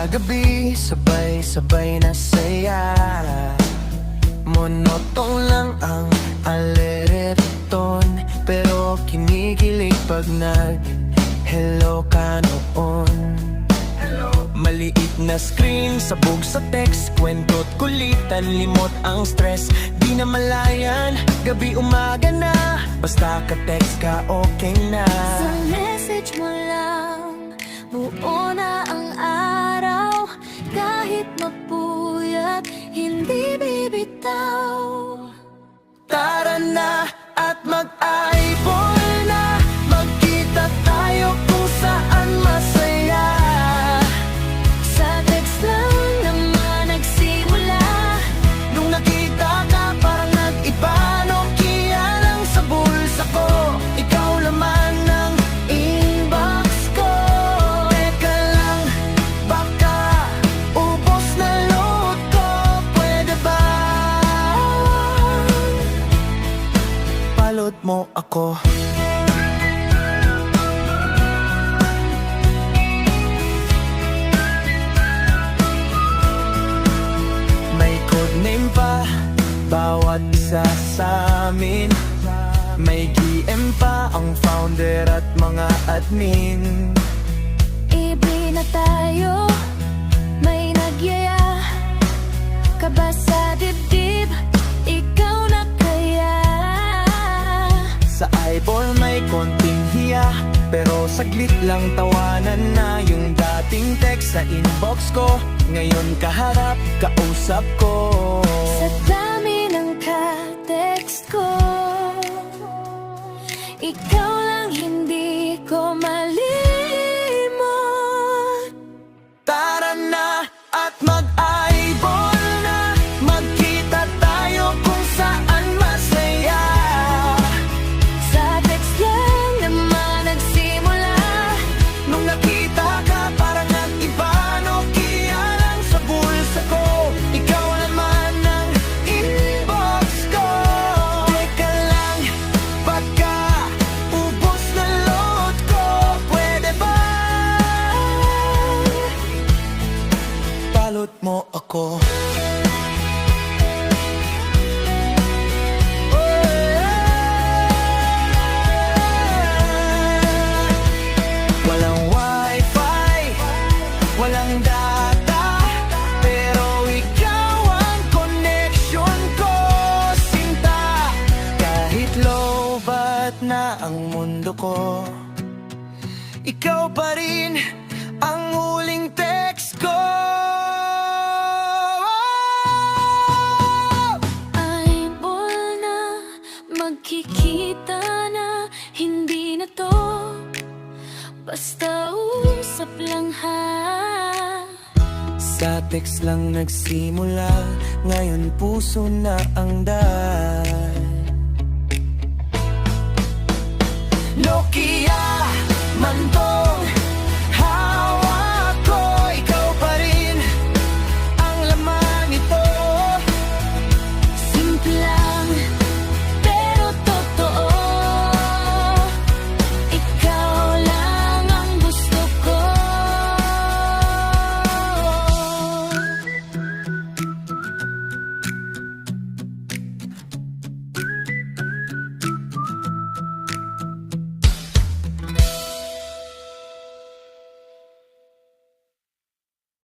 gabi, sabay-sabay na saya. Monotone lang ang aleriton, pero kinikilig pag nag-hello ka noon. Maliit na screen, sabog sa text, kwento't kulitan, limot ang stress. Di na malayan, gabi umaga na, basta ka-text ka okay na. Sa message mo lang, buo na ang araw. Kahit mapuyat, hindi bibitaw. Tara na at mag-eyeball na, magkita tayo kung saan masaya. Sa text lang naman nagsimula. Nung nakita ka parang nag-iba, Nokia lang sa bulsa ko, ikaw laman ng inbox ko. Teka lang, baka ubos na load ko, pwede ba? Palot mo ako. May codename pa, bawat isa sa amin. May GM pa ang founder at mga admin. Ibi na tayo, may nagyaya. Kaba sa dibdib, ikaw na kaya. Sa eyeball may konting hiya, pero saglit lang tawanan na. Yung dating text sa inbox ko, ngayon kaharap, kausap ko. Sa dami ng ka-text ko, ikaw lang hindi ko malimot. Tara na at mag-eyeball na, magkita tayo kung saan masaya. Sa text lang naman nagsimula. Nung nakita ka parang nag-iba, Nokia lang sa bulsa ko, ikaw naman ang inbox ko. Teka lang, baka ubos na load ko, pwede ba? Palot mo ako. Walang wifi, walang data, pero ikaw ang connection ko, sinta. Kahit lobat na ang mundo ko, ikaw pa rin ang huling text ko. Eyeball na, magkikita na. Hindi na to basta usap lang ha. Sa text lang nagsimula, ngayon puso na ang daan.